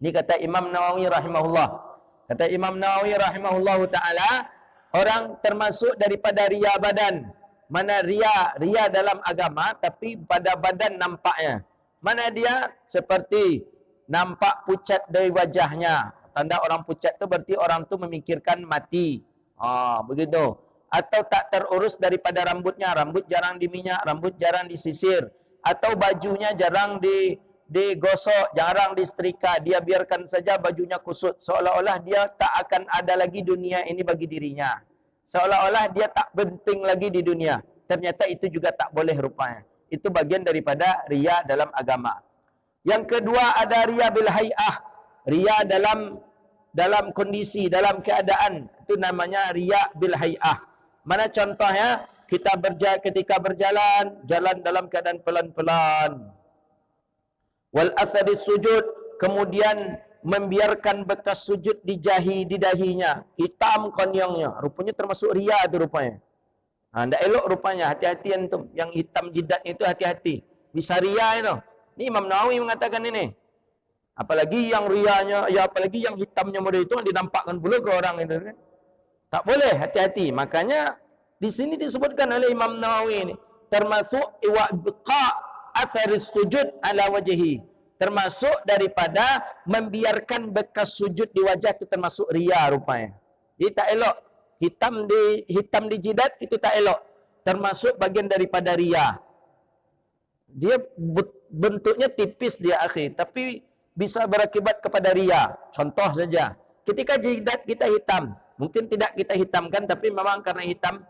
Ini kata Imam Nawawi rahimahullah. Kata Imam Nawawi rahimahullahu ta'ala, orang termasuk daripada ria badan. Mana ria? Ria dalam agama, tapi pada badan nampaknya. Mana dia? Seperti nampak pucat dari wajahnya. Tanda orang pucat tu berarti orang tu memikirkan mati. Begitu. Atau tak terurus daripada rambutnya. Rambut jarang diminyak, rambut jarang disisir. Atau bajunya jarang digosok, jarang disetrika. Dia biarkan saja bajunya kusut. Seolah-olah dia tak akan ada lagi dunia ini bagi dirinya. Seolah-olah dia tak penting lagi di dunia. Ternyata itu juga tak boleh rupanya. Itu bagian daripada ria dalam agama. Yang kedua ada ria bil hay'ah. Ria dalam kondisi, dalam keadaan. Itu namanya ria bil hay'ah. Mana contohnya? Kita ketika berjalan, jalan dalam keadaan pelan-pelan. Wal athari sujud, kemudian membiarkan bekas sujud di dahinya, hitam konyongnya, rupanya termasuk ria tu rupanya. Ndak elok rupanya, hati-hati antum. Yang hitam jidat itu hati-hati, bisa ria itu. Ini Imam Nawawi mengatakan ini. Apalagi yang rianya, apalagi yang hitamnya model itu dinampakkan pula ke orang itu kan. Tak boleh, hati-hati. Makanya di sini disebutkan oleh Imam Nawawi ini, termasuk iwabqa atharis sujud ala wajhi, termasuk daripada membiarkan bekas sujud di wajah itu termasuk ria rupanya. Jadi tak elok. Hitam di jidat itu tak elok. Termasuk bagian daripada ria. Dia bentuknya tipis dia akhi, tapi bisa berakibat kepada ria. Contoh saja, ketika jidat kita hitam, mungkin tidak kita hitamkan tapi memang karena hitam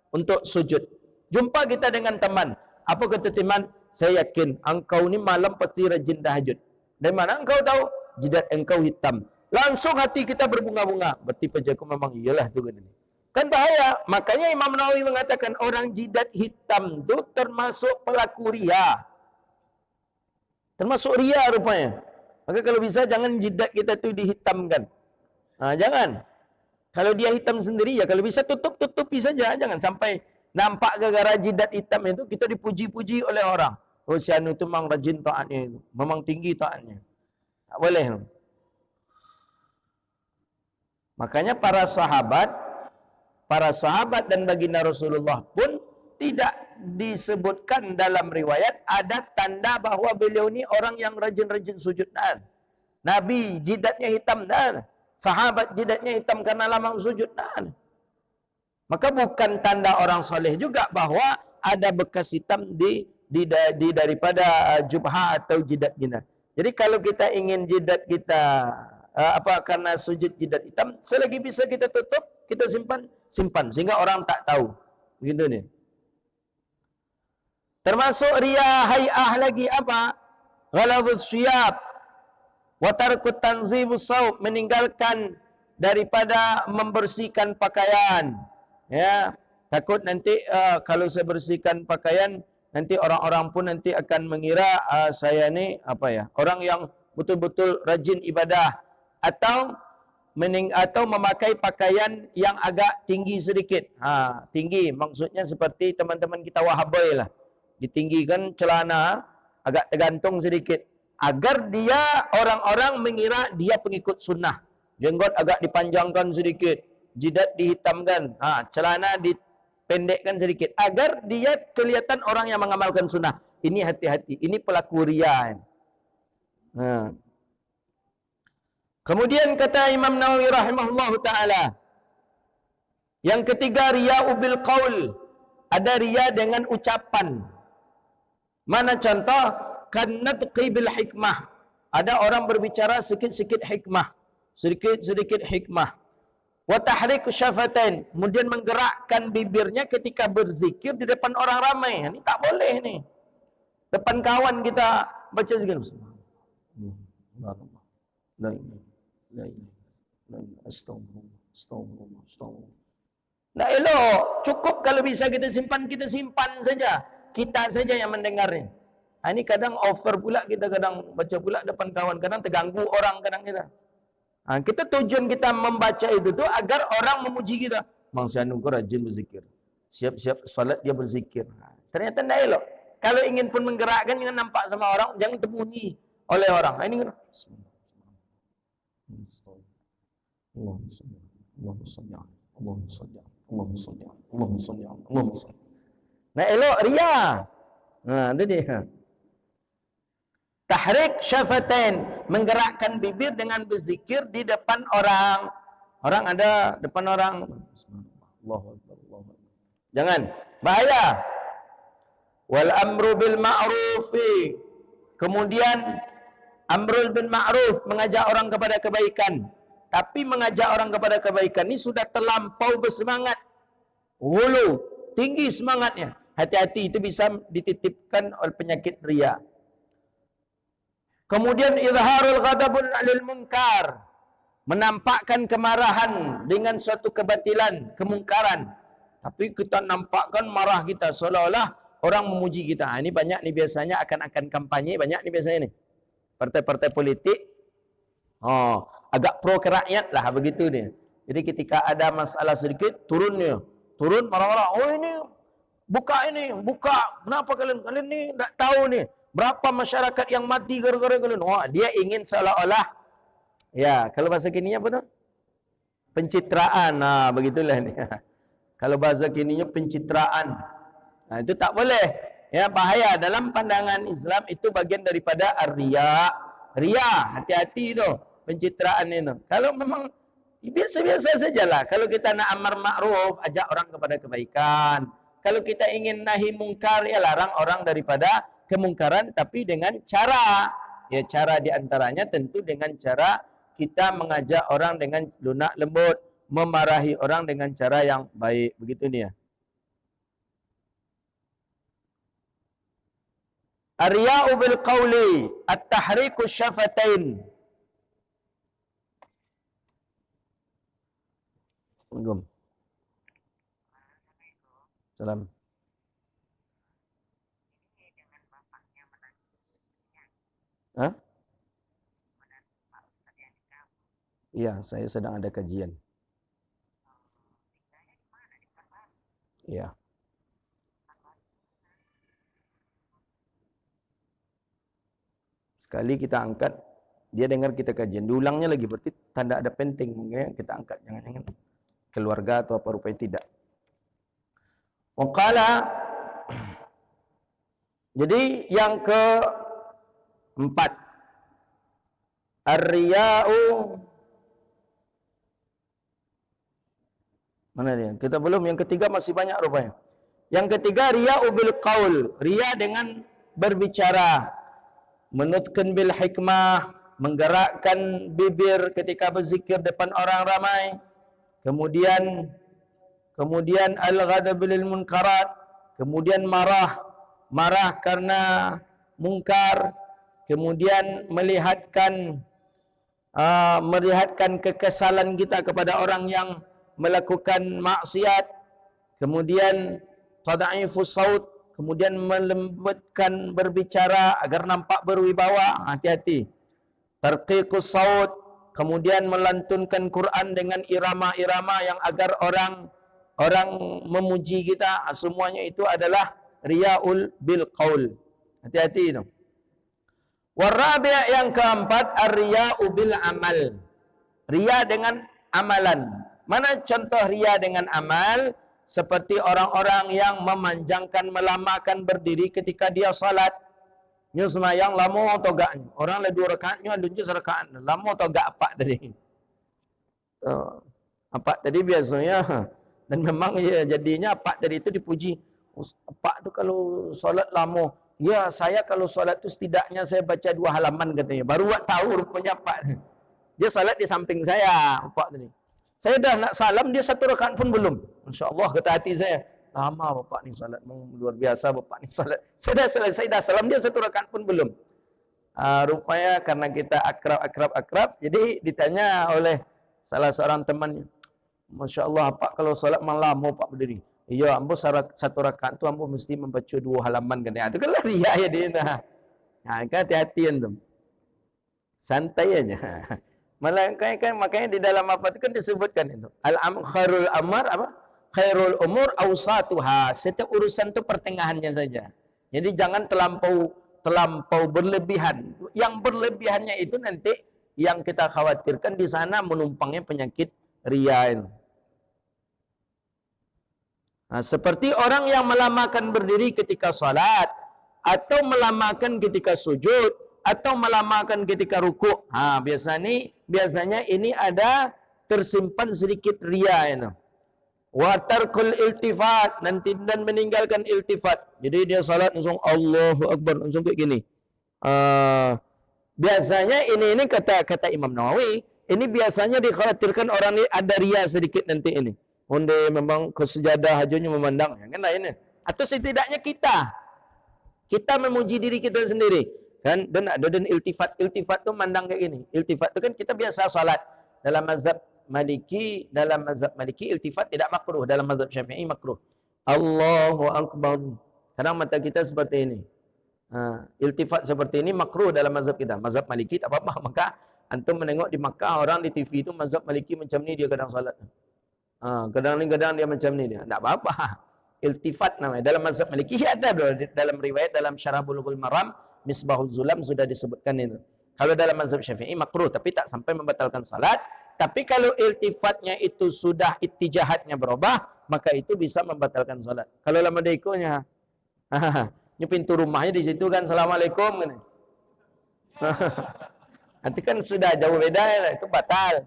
untuk sujud. Jumpa kita dengan teman. Apa kata teman? Saya yakin engkau ni malam pasti rajin tahajud. Dari mana engkau tahu? Jidat engkau hitam. Langsung hati kita berbunga-bunga. Berarti pajaku memang iyalah tu kan ini. Kan bahaya. Makanya Imam Nawawi mengatakan orang jidat hitam tu termasuk pelaku ria. Termasuk ria rupanya. Maka kalau bisa jangan jidat kita tu dihitamkan. Jangan. Kalau dia hitam sendiri ya kalau bisa tutupi saja. Jangan sampai nampak gara-gara jidat hitam itu kita dipuji-puji oleh orang. Oh si anu tu memang rajin taatnya itu. Memang tinggi taatnya. Tak boleh. Makanya para sahabat dan baginda Rasulullah pun tidak disebutkan dalam riwayat ada tanda bahawa beliau ni orang yang rajin-rajin sujud. Nabi jidatnya hitam dan sahabat jidatnya hitam karena lama sujud dan. Maka bukan tanda orang soleh juga bahawa ada bekas hitam di daripada jubha atau jidat kita. Jadi kalau kita ingin jidat kita karena sujud jidat hitam, selagi bisa kita tutup, kita simpan sehingga orang tak tahu. Begitu ni. Termasuk ria hay'ah lagi apa? Ghaladhus syiyab wa tarkut tanzibus saub, meninggalkan daripada membersihkan pakaian. Ya, takut nanti kalau saya bersihkan pakaian nanti orang-orang pun nanti akan mengira saya ni orang yang betul-betul rajin ibadah, atau memakai pakaian yang agak tinggi sedikit. Tinggi maksudnya seperti teman-teman kita Wahabai lah. Ditinggikan celana agak tergantung sedikit agar dia orang-orang mengira dia pengikut sunnah. Jenggot agak dipanjangkan sedikit, jidat dihitamkan, celana dipendekkan sedikit agar dia kelihatan orang yang mengamalkan sunnah. Ini hati-hati, ini pelaku ria. Kemudian kata Imam Nawawi rahimahullahu taala, yang ketiga riya'u bil qaul, ada ria dengan ucapan. Mana contoh? Kanatqi bil hikmah, ada orang berbicara sikit-sikit hikmah, sedikit-sedikit hikmah. Wa tahriku syafatain, kemudian menggerakkan bibirnya ketika berzikir di depan orang ramai. Ini tak boleh ni. Depan kawan kita baca zikir. Tak elok. Cukup kalau bisa kita simpan saja. Kita saja yang mendengarnya. Ini kadang over pula, kita kadang baca pula depan kawan, kadang terganggu orang kadang kita. Kita tujuan kita membaca itu tu agar orang memuji kita. Mang Sianu kau rajin berzikir. Siap-siap salat dia berzikir. Ternyata tidak elok. Kalau ingin pun menggerakkan, jangan nampak sama orang, jangan terbunyi oleh orang. Ini kan Allahumma salli. Allahumma salli. Allahumma salli. Allahumma salli. Allahumma salli. Allahumma salli. Nak elok ria. Itu dia. Tahrik syafatain, menggerakkan bibir dengan berzikir di depan orang. Orang ada depan orang. Allahu Akbar, Allahu Akbar. Jangan, bahaya. Wal amru bil ma'rufi. Kemudian amrul bil ma'ruf, mengajak orang kepada kebaikan. Tapi mengajak orang kepada kebaikan ini sudah terlampau bersemangat. Hulu, tinggi semangatnya. Hati-hati, itu bisa dititipkan oleh penyakit riya. Kemudian izharul ghadabun 'alil munkar, menampakkan kemarahan dengan suatu kebatilan, kemungkaran. Tapi kita nampakkan marah kita seolah-olah orang memuji kita. Ini banyak nih biasanya akan kampanye, banyak nih biasanya nih. Partai-partai politik agak pro ke rakyat lah begitu dia. Jadi ketika ada masalah sedikit turun marah-marah. Oh ini buka. Kenapa kalian ni tak tahu ni berapa masyarakat yang mati gara-gara kalian. Dia ingin seolah-olah, ya, kalau bahasa kininya apa tu? Pencitraan. Begitulah ni. Kalau bahasa kininya pencitraan. Itu tak boleh. Ya, bahaya. Dalam pandangan Islam itu bagian daripada ar-riya. Riya, hati-hati tu. Pencitraan itu. Kalau memang biasa-biasa sajalah. Kalau kita nak amar ma'ruf, ajak orang kepada kebaikan. Kalau kita ingin nahi mungkar, ya larang orang daripada kemungkaran, tapi dengan cara. Ya, cara diantaranya tentu dengan cara kita mengajak orang dengan lunak lembut, memarahi orang dengan cara yang baik. Begitu ni ya. Ar-riya'u bil qawli, at-tahriku syafatain. Assalamualaikum. Salam. Hah? Iya, saya sedang ada kajian. Iya. Sekali kita angkat, dia dengar kita kajian, diulangnya lagi, berarti tanda ada penting, mungkin kita angkat, jangan-jangan keluarga atau apa rupanya tidak. Waqala, jadi yang keempat, ar-riya'u, mana dia? Kita belum, yang ketiga masih banyak rupanya. Yang ketiga, riya'u bil qaul, riya dengan berbicara, menutkan bil hikmah, menggerakkan bibir ketika berzikir depan orang ramai. Kemudian al-ghadab lil munkarat, kemudian marah karena mungkar, kemudian melihatkan kekesalan kita kepada orang yang melakukan maksiat, kemudian tad'ifus saut, kemudian melembutkan berbicara agar nampak berwibawa. Hati-hati. Tarqiqus saut, kemudian melantunkan Quran dengan irama-irama yang agar orang memuji kita. Semuanya itu adalah riya'ul bil qaul. Hati-hati itu. Warabi' yang keempat, ar-riya'u bil amal. Riya dengan amalan. Mana contoh riya dengan amal? Seperti orang-orang yang memanjangkan, melamakan berdiri ketika dia salat. Nya sembahyang lama atau gaknya. Orang le 2 rakaat, nya ada 7 rakaat. Lama atau gak apa tadi. Apa tadi biasanya, dan memang ya jadinya apa tadi itu dipuji. Apa tu kalau salat lama. Ya, saya kalau salat tu setidaknya saya baca 2 halaman katanya. Baru tahu rupanya apa. Dia salat di samping saya, apa tadi. Saya dah nak salam, dia 1 rakaat pun belum. Masya-Allah, kata hati saya. Lama bapak ni salat, luar biasa bapak ni salat. Saya dah salam, dia 1 rakaat pun belum. Rupanya karena kita akrab, jadi ditanya oleh salah seorang temannya. Masya-Allah, Pak kalau salat malam mau Pak berdiri. Iya, ambo 1 rakaat tu ambo mesti membaca 2 halaman kan. Itu kan riya ya dia. Kan hati-hati antum. Santai aja. Makanya di dalam apa itu kan disebutkan itu. Khairul amar apa? Khairul umur awsatuha. Setiap urusan itu pertengahannya saja. Jadi jangan terlampau berlebihan. Yang berlebihannya itu nanti yang kita khawatirkan di sana menumpangnya penyakit riya ini. Nah, seperti orang yang melamakan berdiri ketika salat, atau melamakan ketika sujud, atau melamakan ketika rukuk. Biasanya ini ada tersimpan sedikit riya itu. Wa tarkul iltifat, dan meninggalkan iltifat. Jadi dia salat langsung Allahu Akbar, langsung kayak gini. Biasanya ini kata Imam Nawawi, ini biasanya dikhawatirkan orang ini ada riya sedikit nanti ini. Onde memang ke sejadah hajurnya memandang, kan lainnya. Atau setidaknya kita memuji diri kita sendiri, kan? Dan iltifat tu mandang kayak gini. Iltifat tu kan kita biasa salat dalam mazhab Maliki iltifat tidak makruh, dalam mazhab Syafi'i makruh. Allahu Akbar. Kadang mata kita seperti ini. Iltifat seperti ini makruh dalam mazhab kita. Mazhab Maliki tak apa-apa. Maka antum menengok di Makkah orang di TV itu mazhab Maliki macam ni dia kadang salat. Kadang dia macam ni dia. Tak apa-apa. Iltifat namanya. Dalam mazhab Maliki ada dalam riwayat dalam Syarah Bulughul Maram, Misbahul Zulam sudah disebutkan itu. Kalau dalam mazhab Syafi'i makruh tapi tak sampai membatalkan salat. Tapi kalau iltifatnya itu sudah ittijahatnya berubah, maka itu bisa membatalkan salat. Kalau lama dekonya, ini pintu rumahnya di situ kan, Assalamualaikum kan. Nanti kan sudah jauh beda ya, itu batal.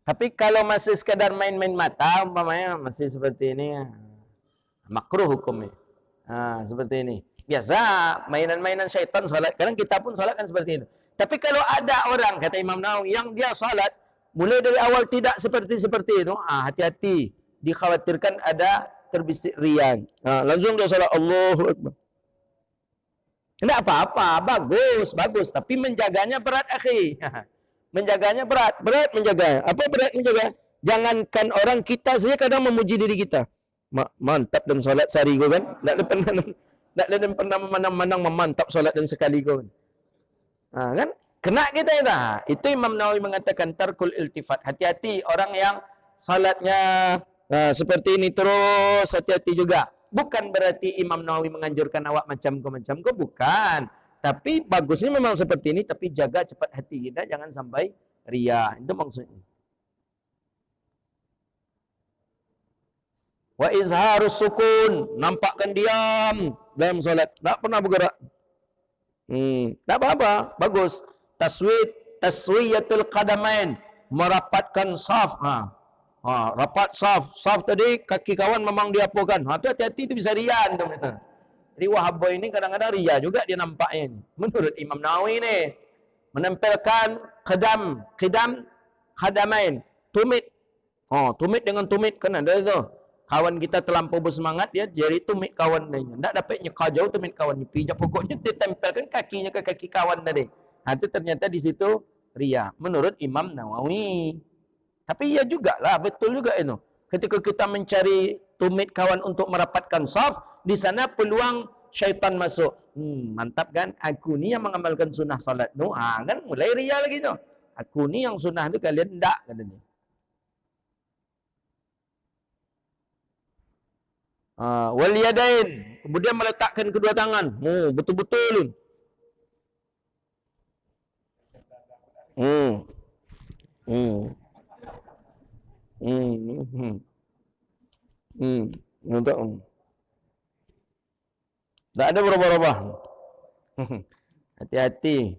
Tapi kalau masih sekadar main-main mata, umpamanya masih seperti ini, makruh hukumnya. Seperti ini. Biasa mainan-mainan syaitan salat. Kadang kita pun salat kan seperti itu. Tapi kalau ada orang, kata Imam Nawawi, yang dia salat mulai dari awal tidak seperti itu, hati-hati. Dikhawatirkan ada terbisik riya. Langsung dia salat Allahu Akbar. Tidak apa-apa, bagus. Tapi menjaganya berat, akhi. Menjaganya berat menjaga. Apa berat menjaga? Jangankan orang, kita saja kadang memuji diri kita. Mantap dan salat sehari kau kan? Tak ada pernah memandang memantap salat dan sekali kau kan? Kan? Kena kita itu. Itu Imam Nawawi mengatakan tarkul iltifat. Hati-hati orang yang salatnya seperti ini terus, hati-hati juga. Bukan berarti Imam Nawawi menganjurkan awak macam kau, bukan. Tapi bagusnya memang seperti ini, tapi jaga cepat hati kita, jangan sampai riya. Itu maksudnya. Wa izharus sukun, nampakkan diam dalam salat, tak pernah bergerak. Tak apa-apa, bagus. Taswiyatul qadamain, merapatkan saf. Rapat saf tadi kaki kawan memang diapakan. Tu hati-hati, itu bisa riya antum itu. Jadi Wahaboy ini kadang-kadang riya juga dia nampaknya ini. Menurut Imam Nawawi ini, menempelkan qadamain, tumit. Tumit dengan tumit kan ada itu. Kawan kita terlampau bersemangat, dia jadi tumit kawan dia. Tak dapat nyekar jauh tumit kawan ni. Pijak pokoknya dia tempelkan kakinya ke kaki kawan tadi. Itu ternyata di situ riya. Menurut Imam Nawawi. Tapi ya jugalah, betul juga itu. Ketika kita mencari tumit kawan untuk merapatkan saf, di sana peluang syaitan masuk. Mantap kan? Aku ni yang mengamalkan sunnah salat tu. Kan mulai riya lagi tu. Aku ni yang sunnah tu, kalian tak, kata dia. Wal yadain, kemudian meletakkan kedua tangan. Betul-betul. Tak ada berubah-ubah. Hati-hati.